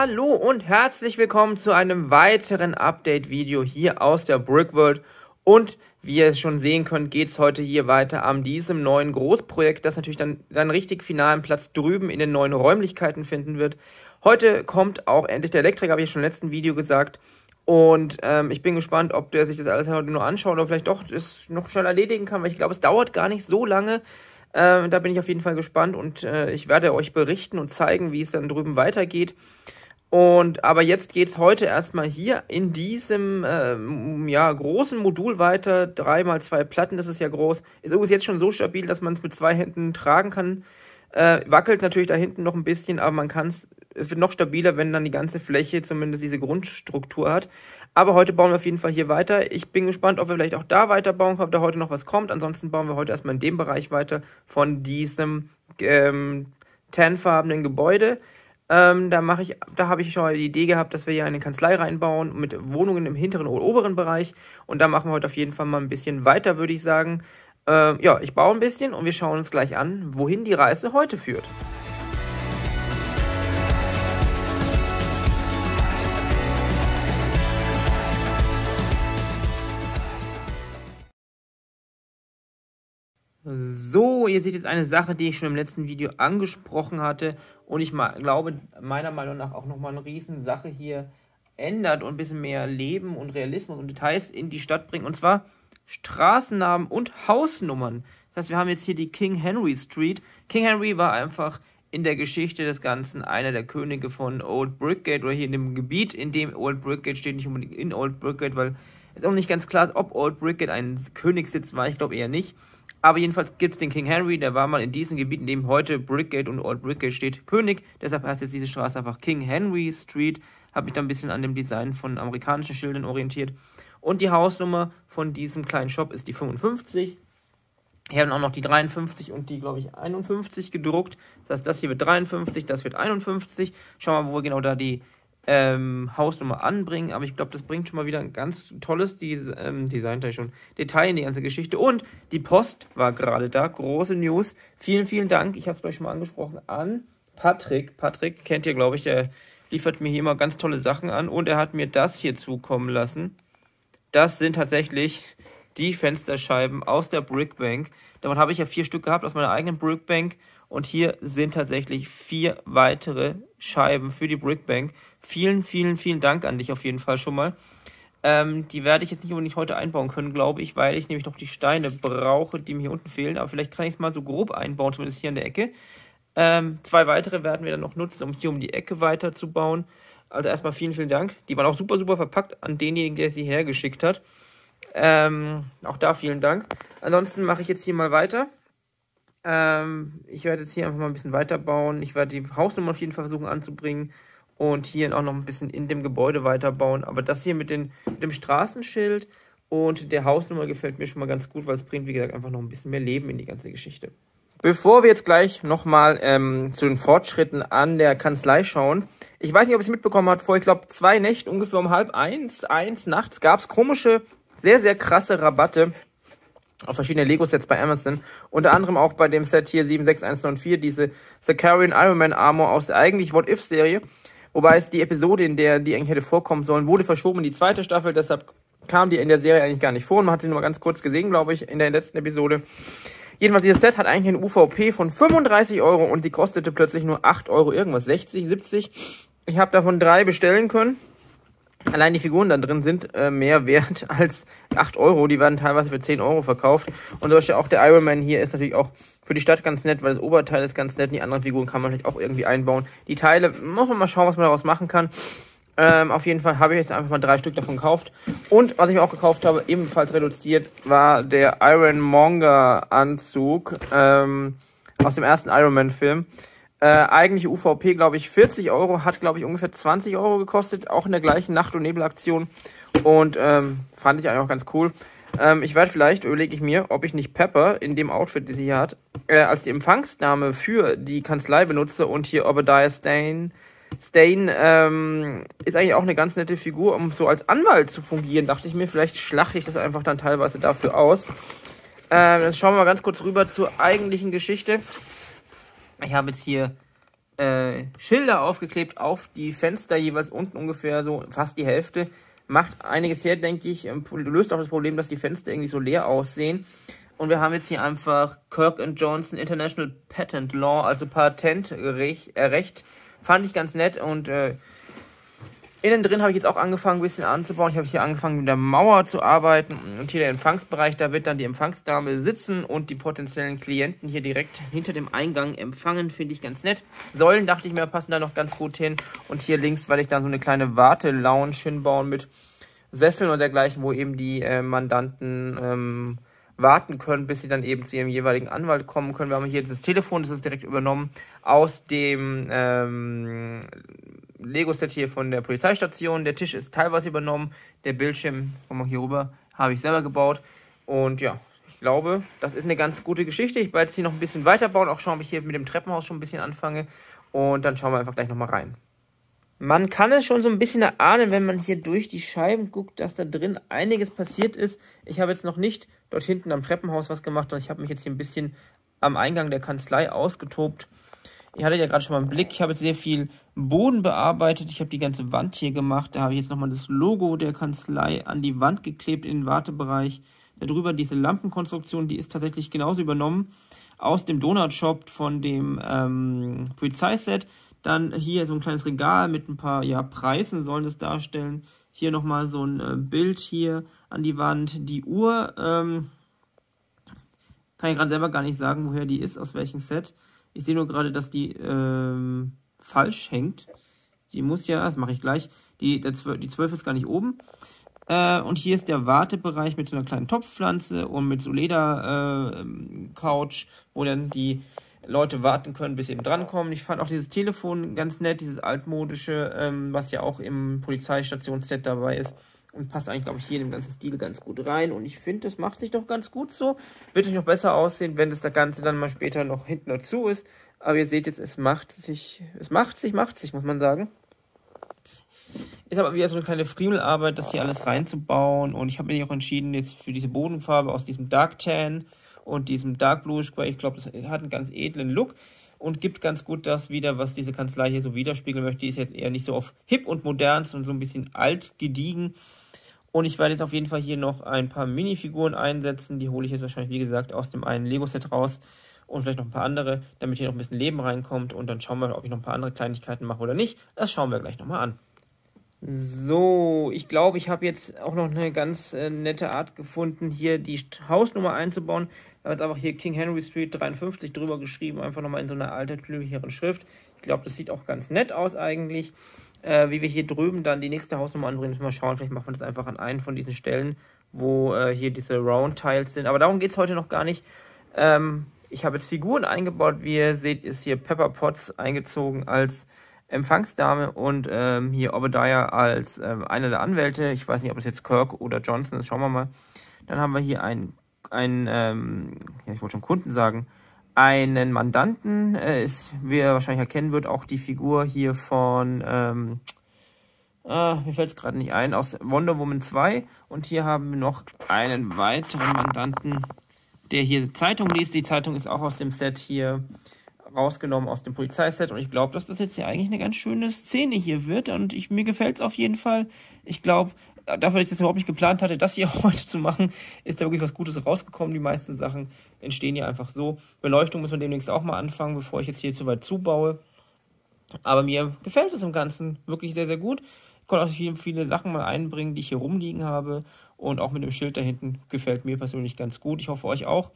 Hallo und herzlich willkommen zu einem weiteren Update-Video hier aus der Brickworld. Und wie ihr es schon sehen könnt, geht es heute hier weiter an diesem neuen Großprojekt, das natürlich dann seinen richtig finalen Platz drüben in den neuen Räumlichkeiten finden wird. Heute kommt auch endlich der Elektriker, habe ich schon im letzten Video gesagt. Und ich bin gespannt, ob der sich das alles heute nur anschaut oder vielleicht doch das noch schnell erledigen kann, weil ich glaube, es dauert gar nicht so lange. Da bin ich auf jeden Fall gespannt und ich werde euch berichten und zeigen, wie es dann drüben weitergeht. Aber jetzt geht es heute erstmal hier in diesem großen Modul weiter. 3x2 Platten, das ist ja groß. Ist übrigens jetzt schon so stabil, dass man es mit 2 Händen tragen kann. Wackelt natürlich da hinten noch ein bisschen, aber es wird noch stabiler, wenn dann die ganze Fläche zumindest diese Grundstruktur hat. Aber heute bauen wir auf jeden Fall hier weiter. Ich bin gespannt, ob wir vielleicht auch da weiterbauen, ob da heute noch was kommt. Ansonsten bauen wir heute erstmal in dem Bereich weiter von diesem tanfarbenen Gebäude. Da habe ich schon mal die Idee gehabt, dass wir hier eine Kanzlei reinbauen mit Wohnungen im hinteren oder oberen Bereich. Und da machen wir heute auf jeden Fall mal ein bisschen weiter, würde ich sagen. Ich baue ein bisschen und wir schauen uns gleich an, wohin die Reise heute führt. So, ihr seht jetzt eine Sache, die ich schon im letzten Video angesprochen hatte und ich glaube, meiner Meinung nach auch nochmal eine riesen Sache hier ändert und ein bisschen mehr Leben und Realismus und Details in die Stadt bringt, und zwar Straßennamen und Hausnummern. Das heißt, wir haben jetzt hier die King Henry Street. King Henry war einfach in der Geschichte des Ganzen einer der Könige von Old Brickgate oder hier in dem Gebiet, in dem Old Brickgate steht, nicht unbedingt in Old Brickgate, weil es auch nicht ganz klar ist, ob Old Brickgate ein Königssitz war, ich glaube eher nicht. Aber jedenfalls gibt es den King Henry, der war mal in diesem Gebiet, in dem heute Brickgate und Old Brickgate steht, König. Deshalb heißt jetzt diese Straße einfach King Henry Street. Habe mich da ein bisschen an dem Design von amerikanischen Schildern orientiert. Und die Hausnummer von diesem kleinen Shop ist die 55. Hier haben auch noch die 53 und die, glaube ich, 51 gedruckt. Das heißt, das hier wird 53, das wird 51. Schauen wir mal, wo wir genau da die Hausnummer anbringen. Aber ich glaube, das bringt schon mal wieder ein ganz tolles Detail in die ganze Geschichte. Und die Post war gerade da. Große News. Vielen, vielen Dank. Ich habe es gleich schon mal angesprochen an Patrick. Patrick kennt ihr, glaube ich, der liefert mir hier immer ganz tolle Sachen an. Und er hat mir das hier zukommen lassen. Das sind tatsächlich die Fensterscheiben aus der Brickbank. Davon habe ich ja 4 Stück gehabt aus meiner eigenen Brickbank. Und hier sind tatsächlich 4 weitere Scheiben für die Brickbank. Vielen, vielen, vielen Dank an dich auf jeden Fall schon mal. Die werde ich jetzt nicht unbedingt heute einbauen können, glaube ich, weil ich nämlich noch die Steine brauche, die mir hier unten fehlen. Aber vielleicht kann ich es mal so grob einbauen, zumindest hier an der Ecke. 2 weitere werden wir dann noch nutzen, um hier um die Ecke weiterzubauen. Also erstmal vielen, vielen Dank. Die waren auch super, super verpackt an denjenigen, der sie hergeschickt hat. Auch da vielen Dank. Ansonsten mache ich jetzt hier mal weiter. Ich werde jetzt hier einfach mal ein bisschen weiterbauen. Ich werde die Hausnummer auf jeden Fall versuchen anzubringen und hier auch noch ein bisschen in dem Gebäude weiterbauen. Aber das hier mit dem Straßenschild und der Hausnummer gefällt mir schon mal ganz gut, weil es bringt, wie gesagt, einfach noch ein bisschen mehr Leben in die ganze Geschichte. Bevor wir jetzt gleich nochmal zu den Fortschritten an der Kanzlei schauen, ich weiß nicht, ob ihr es mitbekommen habt, vor, ich glaube, 2 Nächten, ungefähr um 12:30 nachts, gab es komische, sehr, sehr krasse Rabatte auf verschiedene Lego-Sets bei Amazon. Unter anderem auch bei dem Set hier 76194, diese Zakarian Iron Man Armor aus der eigentlich What-If-Serie. Wobei es die Episode, in der die eigentlich hätte vorkommen sollen, wurde verschoben in die 2. Staffel. Deshalb kam die in der Serie eigentlich gar nicht vor. Und man hat sie nur mal ganz kurz gesehen, glaube ich, in der letzten Episode. Jedenfalls, dieses Set hat eigentlich eine UVP von 35 € und die kostete plötzlich nur 8 € irgendwas, 60, 70. Ich habe davon 3 bestellen können. Allein die Figuren da drin sind mehr wert als 8 €. Die werden teilweise für 10 € verkauft. Und auch der Iron Man hier ist natürlich auch für die Stadt ganz nett, weil das Oberteil ist ganz nett. Die anderen Figuren kann man vielleicht auch irgendwie einbauen. Die Teile, muss man mal schauen, was man daraus machen kann. Auf jeden Fall habe ich jetzt einfach mal 3 Stück davon gekauft. Und was ich mir auch gekauft habe, ebenfalls reduziert, war der Ironmonger Anzug aus dem ersten Iron Man Film. Eigentliche UVP, glaube ich, 40 €, hat, glaube ich, ungefähr 20 € gekostet, auch in der gleichen Nacht- und Nebelaktion. Und fand ich eigentlich auch ganz cool. Ich werde vielleicht, überlege ich mir, ob ich nicht Pepper in dem Outfit, die sie hier hat, als die Empfangsname für die Kanzlei benutze und hier Obadiah Stane ist eigentlich auch eine ganz nette Figur, um so als Anwalt zu fungieren, dachte ich mir. Vielleicht schlachte ich das einfach dann teilweise dafür aus. Jetzt schauen wir mal ganz kurz rüber zur eigentlichen Geschichte. Ich habe jetzt hier Schilder aufgeklebt auf die Fenster, jeweils unten ungefähr so fast die Hälfte. Macht einiges her, denke ich. Löst auch das Problem, dass die Fenster irgendwie so leer aussehen. Und wir haben jetzt hier einfach Kirk & Johnson International Patent Law, also Patentrecht. Fand ich ganz nett. Und innen drin habe ich jetzt auch angefangen, ein bisschen anzubauen. Ich habe hier angefangen, mit der Mauer zu arbeiten. Und hier der Empfangsbereich, da wird dann die Empfangsdame sitzen und die potenziellen Klienten hier direkt hinter dem Eingang empfangen. Finde ich ganz nett. Säulen, dachte ich mir, passen da noch ganz gut hin. Und hier links werde ich dann so eine kleine Wartelounge hinbauen mit Sesseln und dergleichen, wo eben die Mandanten warten können, bis sie dann eben zu ihrem jeweiligen Anwalt kommen können. Wir haben hier das Telefon, das ist direkt übernommen aus dem Lego-Set hier von der Polizeistation. Der Tisch ist teilweise übernommen. Der Bildschirm, komm mal hier rüber, habe ich selber gebaut. Und ja, ich glaube, das ist eine ganz gute Geschichte. Ich werde jetzt hier noch ein bisschen weiterbauen, auch schauen, ob ich hier mit dem Treppenhaus schon ein bisschen anfange. Und dann schauen wir einfach gleich nochmal rein. Man kann es schon so ein bisschen erahnen, wenn man hier durch die Scheiben guckt, dass da drin einiges passiert ist. Ich habe jetzt noch nicht dort hinten am Treppenhaus was gemacht, sondern ich habe mich jetzt hier ein bisschen am Eingang der Kanzlei ausgetobt. Ihr hattet ja gerade schon mal einen Blick, ich habe jetzt sehr viel Boden bearbeitet, ich habe die ganze Wand hier gemacht. Da habe ich jetzt nochmal das Logo der Kanzlei an die Wand geklebt in den Wartebereich. Darüber diese Lampenkonstruktion, die ist tatsächlich genauso übernommen aus dem Donut-Shop von dem Polizeiset. Dann hier so ein kleines Regal mit ein paar Preisen sollen das darstellen. Hier nochmal so ein Bild hier an die Wand. Die Uhr, kann ich gerade selber gar nicht sagen, woher die ist, aus welchem Set. Ich sehe nur gerade, dass die falsch hängt. Die muss ja, das mache ich gleich, die 12 ist gar nicht oben. Und hier ist der Wartebereich mit so einer kleinen Topfpflanze und mit so Leder-Couch, wo dann die Leute warten können, bis sie eben drankommen. Ich fand auch dieses Telefon ganz nett, dieses altmodische, was ja auch im Polizeistationsset dabei ist. Und passt eigentlich, glaube ich, hier in dem ganzen Stil ganz gut rein. Und ich finde, das macht sich doch ganz gut so. Wird euch noch besser aussehen, wenn das Ganze dann mal später noch hinten dazu ist. Aber ihr seht jetzt, es macht sich, muss man sagen. Ist aber wieder so eine kleine Friemelarbeit, das hier alles reinzubauen. Und ich habe mich auch entschieden, jetzt für diese Bodenfarbe aus diesem Dark Tan und diesem Dark Bluish, weil ich glaube, das hat einen ganz edlen Look und gibt ganz gut das wieder, was diese Kanzlei hier so widerspiegeln möchte. Die ist jetzt eher nicht so auf hip und modern, sondern so ein bisschen alt, gediegen. Und ich werde jetzt auf jeden Fall hier noch ein paar Minifiguren einsetzen. Die hole ich jetzt wahrscheinlich, wie gesagt, aus dem einen Lego-Set raus. Und vielleicht noch ein paar andere, damit hier noch ein bisschen Leben reinkommt. Und dann schauen wir, ob ich noch ein paar andere Kleinigkeiten mache oder nicht. Das schauen wir gleich nochmal an. So, ich glaube, ich habe jetzt auch noch eine ganz nette Art gefunden, hier die Hausnummer einzubauen. Da wird einfach hier King Henry Street 53 drüber geschrieben, einfach nochmal in so einer altertümlicheren Schrift. Ich glaube, das sieht auch ganz nett aus eigentlich. Wie wir hier drüben dann die nächste Hausnummer anbringen, müssen wir mal schauen. Vielleicht machen wir das einfach an einen von diesen Stellen, wo hier diese Round Tiles sind. Aber darum geht es heute noch gar nicht. Ich habe jetzt Figuren eingebaut. Wie ihr seht, ist hier Pepper Potts eingezogen als Empfangsdame und hier Obadiah als einer der Anwälte. Ich weiß nicht, ob es jetzt Kirk oder Johnson ist. Schauen wir mal. Dann haben wir hier einen ich wollte schon Kunden sagen, einen Mandanten. Wie ihr wahrscheinlich erkennen wird, auch die Figur hier von, mir fällt es gerade nicht ein, aus Wonder Woman 2. Und hier haben wir noch einen weiteren Mandanten, der hier Zeitung liest. Die Zeitung ist auch aus dem Set hier rausgenommen, aus dem Polizeiset. Und ich glaube, dass das jetzt hier eigentlich eine ganz schöne Szene hier wird. Und mir gefällt es auf jeden Fall. Ich glaube, dafür, dass ich das überhaupt nicht geplant hatte, das hier heute zu machen, ist da wirklich was Gutes rausgekommen. Die meisten Sachen entstehen hier einfach so. Beleuchtung muss man demnächst auch mal anfangen, bevor ich jetzt hier zu weit zubaue. Aber mir gefällt es im Ganzen wirklich sehr, sehr gut. Ich konnte auch viele Sachen mal einbringen, die ich hier rumliegen habe. Und auch mit dem Schild da hinten gefällt mir persönlich ganz gut. Ich hoffe, euch auch.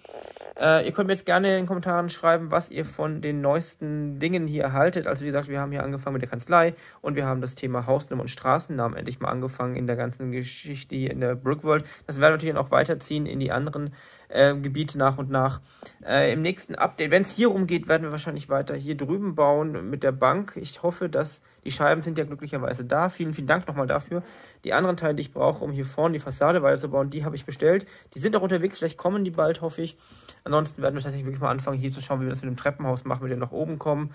Ihr könnt mir jetzt gerne in den Kommentaren schreiben, was ihr von den neuesten Dingen hier haltet. Also wie gesagt, wir haben hier angefangen mit der Kanzlei und wir haben das Thema Hausnummer und Straßennamen endlich mal angefangen in der ganzen Geschichte hier in der Brickworld. Das werden wir natürlich auch weiterziehen in die anderen Gebiete nach und nach. Im nächsten Update, wenn es hier rumgeht, werden wir wahrscheinlich weiter hier drüben bauen mit der Bank. Ich hoffe, dass die Scheiben sind ja glücklicherweise da. Vielen, vielen Dank nochmal dafür. Die anderen Teile, die ich brauche, um hier vorne die Fassade weiterzubauen, die habe ich bestellt. Die sind auch unterwegs, vielleicht kommen die bald, hoffe ich. Ansonsten werden wir tatsächlich wirklich mal anfangen, hier zu schauen, wie wir das mit dem Treppenhaus machen, wenn wir nach oben kommen.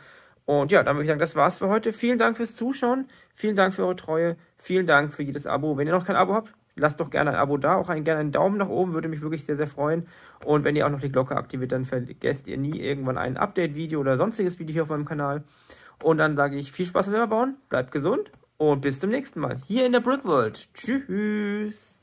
Und ja, dann würde ich sagen, das war's für heute. Vielen Dank fürs Zuschauen. Vielen Dank für eure Treue. Vielen Dank für jedes Abo. Wenn ihr noch kein Abo habt, lasst doch gerne ein Abo da. Auch gerne einen Daumen nach oben, würde mich wirklich sehr, sehr freuen. Und wenn ihr auch noch die Glocke aktiviert, dann vergesst ihr nie irgendwann ein Update-Video oder sonstiges Video hier auf meinem Kanal. Und dann sage ich viel Spaß beim Bauen, bleibt gesund und bis zum nächsten Mal hier in der Brickworld. Tschüss.